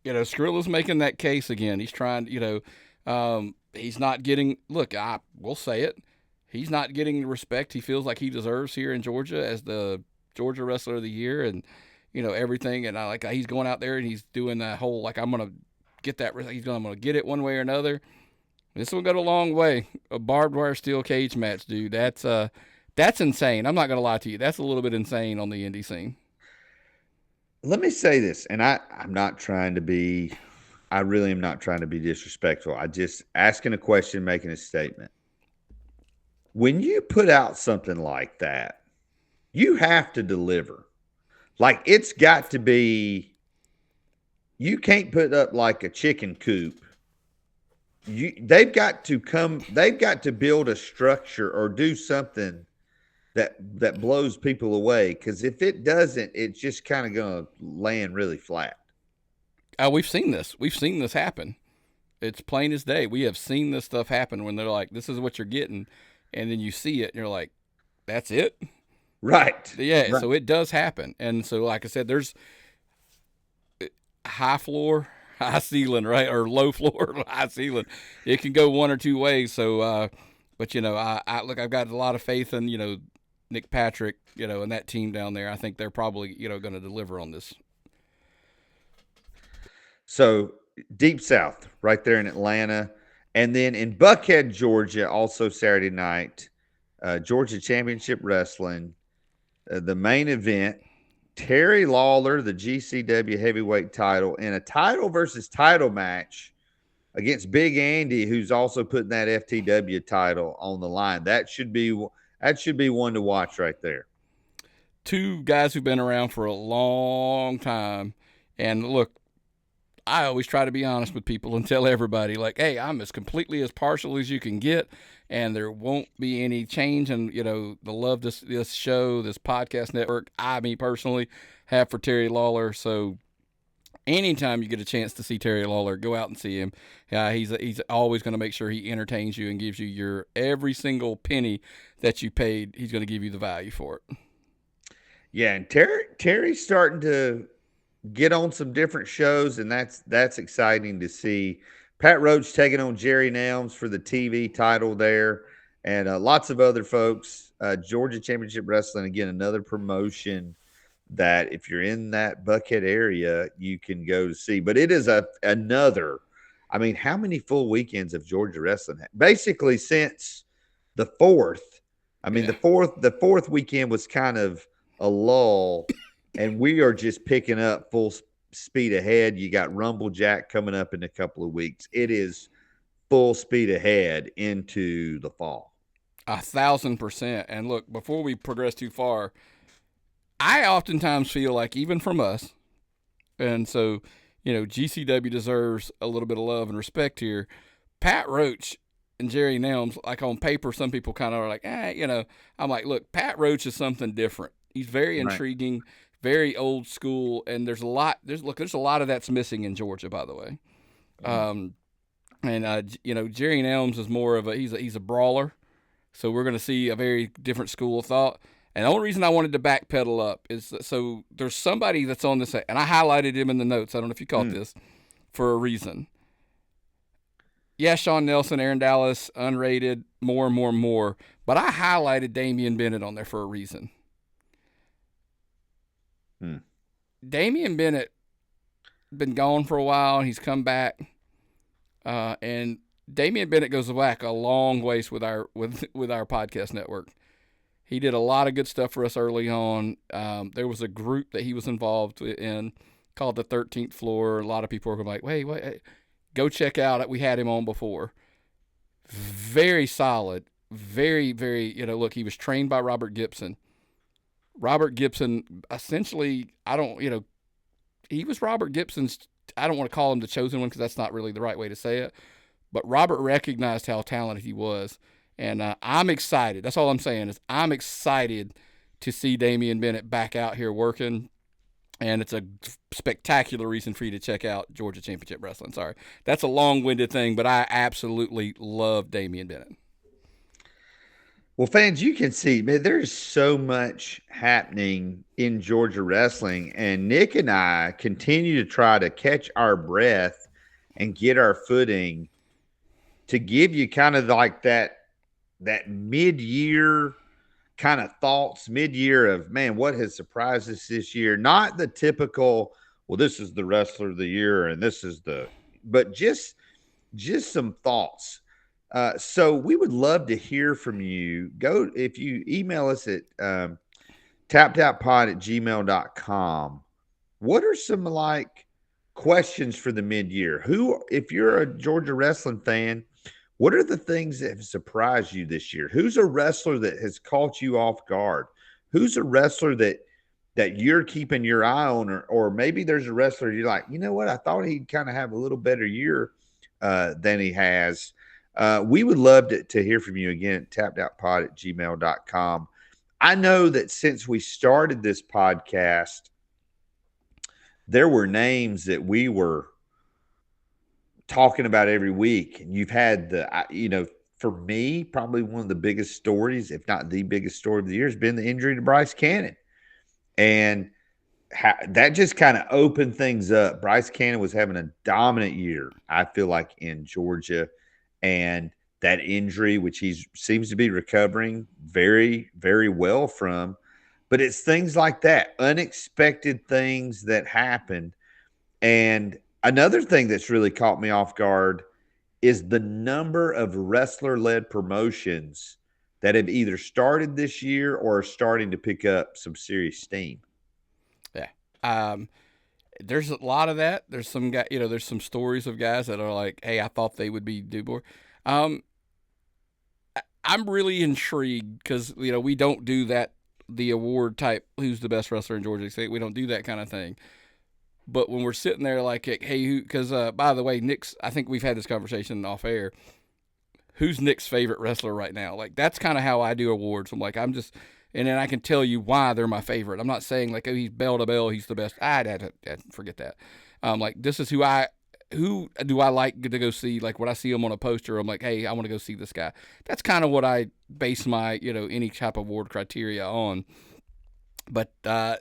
Skrilla's making that case again. He's trying, he's not getting. Look, I will say it. He's not getting the respect he feels like he deserves here in Georgia as the Georgia Wrestler of the Year, and everything. And he's going out there and he's doing that whole I'm gonna get that. I'm gonna get it one way or another. This will go a long way. A barbed wire steel cage match, dude. That's insane. I'm not gonna lie to you. That's a little bit insane on the indie scene. Let me say this, and I'm not trying to be. I really am not trying to be disrespectful. I just asking a question, making a statement. When you put out something like that, you have to deliver. Like, it's got to be. You can't put up like a chicken coop. They've got to build a structure or do something that blows people away, because if it doesn't, it's just kind of going to land really flat. We've seen this happen. It's plain as day. We have seen this stuff happen when they're like, this is what you're getting, and then you see it and you're like, that's it? Right. Yeah, right. So it does happen. And so, like I said, there's high floor, high ceiling, right? Or low floor, high ceiling. It can go one or two ways. So, but I've got a lot of faith in, Nick Patrick, and that team down there. I think they're probably, going to deliver on this. So Deep South, right there in Atlanta. And then in Buckhead, Georgia, also Saturday night, Georgia Championship Wrestling, the main event, Terry Lawler, the GCW heavyweight title, in a title versus title match against Big Andy, who's also putting that FTW title on the line. That should be one to watch right there. Two guys who've been around for a long time. And look, I always try to be honest with people and tell everybody, like, hey, I'm as completely as partial as you can get, and there won't be any change in, the love this show, this podcast network, me personally, have for Terry Lawler. So anytime you get a chance to see Terry Lawler, go out and see him. He's always going to make sure he entertains you and gives you your every single penny that you paid. He's going to give you the value for it. Yeah, and Terry's starting to get on some different shows, and that's exciting to see. Pat Roach taking on Jerry Nelms for the TV title there, and lots of other folks. Georgia Championship Wrestling, again, another promotion that if you're in that Buckhead area, you can go to see. But it is another. I mean, how many full weekends of Georgia wrestling? Basically, since the fourth. I mean, the fourth weekend was kind of a lull. And we are just picking up full speed ahead. You got Rumble Jack coming up in a couple of weeks. It is full speed ahead into the fall. 1,000%. And look, before we progress too far, I oftentimes feel like, even from us, and so, GCW deserves a little bit of love and respect here. Pat Roach and Jerry Nelms, like on paper, some people kind of are like, I'm like, look, Pat Roach is something different. He's very intriguing. Very old school, and there's a lot of that's missing in Georgia, by the way. Jerry Nelms is more of he's a brawler, so we're going to see a very different school of thought. And the only reason I wanted to backpedal up is so there's somebody that's on this, and I highlighted him in the notes. I don't know if you caught this, for a reason. Yeah, Sean Nelson, Aaron Dallas, unrated, more. But I highlighted Damian Bennett on there for a reason. Damian Bennett been gone for a while, and he's come back. And Damian Bennett goes back a long ways with our podcast network. He did a lot of good stuff for us early on. There was a group that he was involved in called the 13th Floor. A lot of people were like, wait, go check out. We had him on before. Very solid. Very, very, look, he was trained by Robert Gibson. Robert Gibson, essentially, he was Robert Gibson's, I don't want to call him the chosen one because that's not really the right way to say it, but Robert recognized how talented he was. And I'm excited. That's all I'm saying is I'm excited to see Damian Bennett back out here working. And it's a spectacular reason for you to check out Georgia Championship Wrestling. Sorry. That's a long-winded thing, but I absolutely love Damian Bennett. Well, fans, you can see, man, there's so much happening in Georgia wrestling. And Nick and I continue to try to catch our breath and get our footing to give you kind of like that mid-year kind of thoughts, mid-year of, man, what has surprised us this year? Not the typical, well, this is the wrestler of the year and this is but just some thoughts. So we would love to hear from you. If you email us at tappedoutpod@gmail.com. What are some questions for the mid-year? If you're a Georgia wrestling fan, what are the things that have surprised you this year? Who's a wrestler that has caught you off guard? Who's a wrestler that you're keeping your eye on? Or maybe there's a wrestler you're like, you know what? I thought he'd kind of have a little better year than he has. We would love to hear from you again at tappedoutpod@gmail.com. I know that since we started this podcast, there were names that we were talking about every week, and you've had for me, probably one of the biggest stories, if not the biggest story of the year, has been the injury to Bryce Cannon. And that just kind of opened things up. Bryce Cannon was having a dominant year, I feel like, in Georgia. And that injury, which he seems to be recovering very, very well from. But it's things like that, unexpected things that happened. And another thing that's really caught me off guard is the number of wrestler-led promotions that have either started this year or are starting to pick up some serious steam. Yeah. There's a lot of that. There's some guy, there's some stories of guys that are like, hey, I thought they would be Dubor. I'm really intrigued because, we don't do that, the award type, who's the best wrestler in Georgia State. We don't do that kind of thing. But when we're sitting there like, hey, because by the way, Nick's, I think we've had this conversation off air. Who's Nick's favorite wrestler right now? Like, that's kind of how I do awards. I'm like, and then I can tell you why they're my favorite. I'm not saying like, oh, he's bell to bell, he's the best. I'd forget that. Like, this is who do I like to go see? Like, when I see him on a poster, I'm like, hey, I want to go see this guy. That's kind of what I base my, any type of award criteria on. But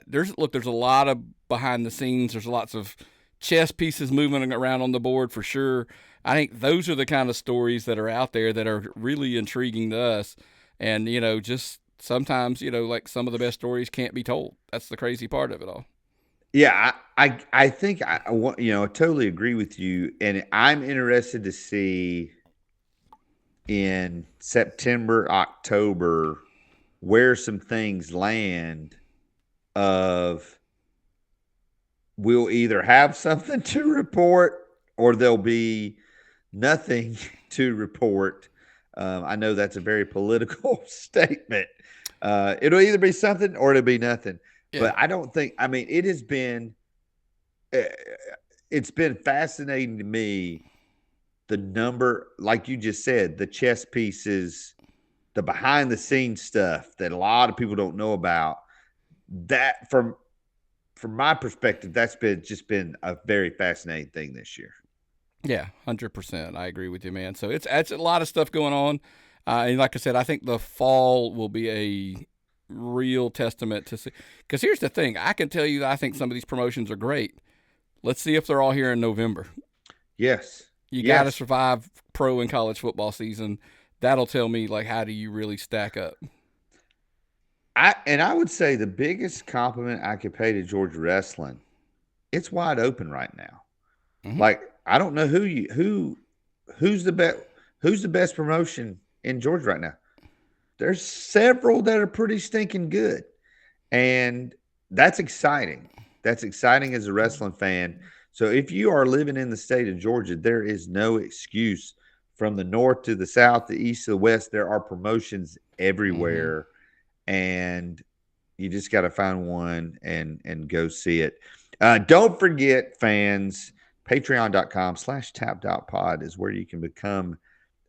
there's a lot of behind the scenes. There's lots of chess pieces moving around on the board for sure. I think those are the kind of stories that are out there that are really intriguing to us. And, just sometimes, like some of the best stories can't be told. That's the crazy part of it all. Yeah, I think I totally agree with you. And I'm interested to see in September, October, where some things land of we'll either have something to report or there'll be nothing to report. I know that's a very political statement. It'll either be something or it'll be nothing. Yeah. But I don't think, it has been, it's been fascinating to me, the number, like you just said, the chess pieces, the behind the scenes stuff that a lot of people don't know about. That from my perspective, that's been a very fascinating thing this year. Yeah, 100%. I agree with you, man. So it's a lot of stuff going on. And like I said, I think the fall will be real testament to see. Because here's the thing, I can tell you that I think some of these promotions are great. Let's see if they're all here in November. Yes. You got to survive pro and college football season. That'll tell me, like, how do you really stack up? I would say the biggest compliment I could pay to Georgia wrestling, it's wide open right now. Mm-hmm. Like, I don't know who's the best promotion in Georgia right now. There's several that are pretty stinking good, and that's exciting. That's exciting as a wrestling fan. So if you are living in the state of Georgia, there is no excuse. From the north to the south, the east to the west, there are promotions everywhere, and you just got to find one and go see it. Don't forget, fans, patreon.com/tap.pod is where you can become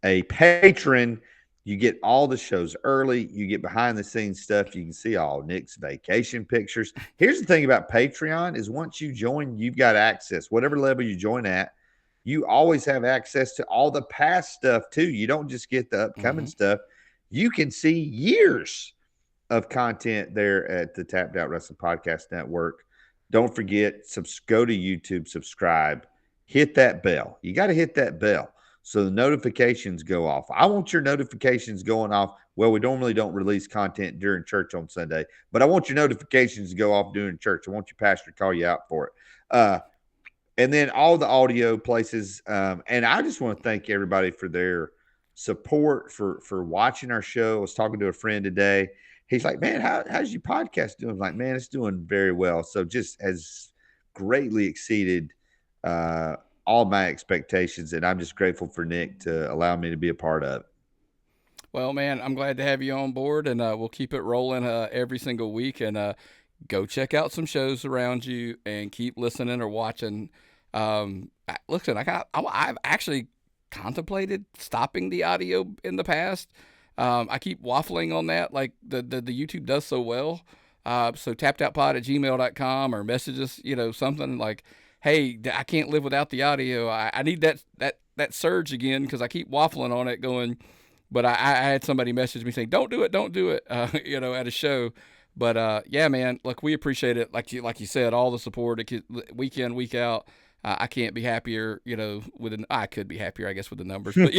a patron. You get all the shows early. You get behind-the-scenes stuff. You can see all Nick's vacation pictures. Here's the thing about Patreon is once you join, you've got access. Whatever level you join at, you always have access to all the past stuff, too. You don't just get the upcoming stuff. You can see years of content there at the Tapped Out Wrestling Podcast Network. Don't forget, go to YouTube, subscribe, hit that bell. You got to hit that bell so the notifications go off. I want your notifications going off. Well, we normally don't release content during church on Sunday, but I want your notifications to go off during church. I want your pastor to call you out for it. And then all the audio places. And I just want to thank everybody for their support, for watching our show. I was talking to a friend today. He's like, man, how's your podcast doing? I'm like, man, it's doing very well. So just has greatly exceeded all my expectations, and I'm just grateful for Nick to allow me to be a part of it. Well, man, I'm glad to have you on board, and we'll keep it rolling every single week. And go check out some shows around you, and keep listening or watching. Listen, I've actually contemplated stopping the audio in the past. I keep waffling on that, like the YouTube does so well. So tappedoutpod@gmail.com, or message us, something like, hey, I can't live without the audio. I need that surge again, because I keep waffling on it going. But I had somebody message me saying, don't do it, at a show. But yeah, man, look, we appreciate it. Like you said, all the support, week in, week out. I can't be happier, I could be happier, I guess, with the numbers, but,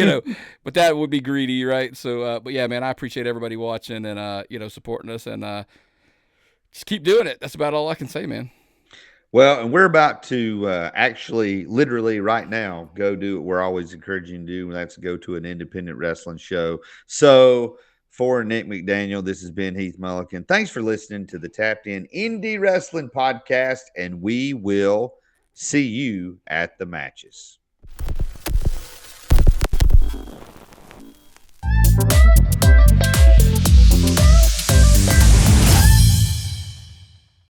but that would be greedy, right? So, but yeah, man, I appreciate everybody watching and, supporting us, and just keep doing it. That's about all I can say, man. Well, and we're about to actually, literally right now, go do what we're always encouraging you to do, and that's go to an independent wrestling show. So for Nick McDaniel, this has been Heath Mulligan. Thanks for listening to the Tapped In Indie Wrestling Podcast, and we will see you at the matches.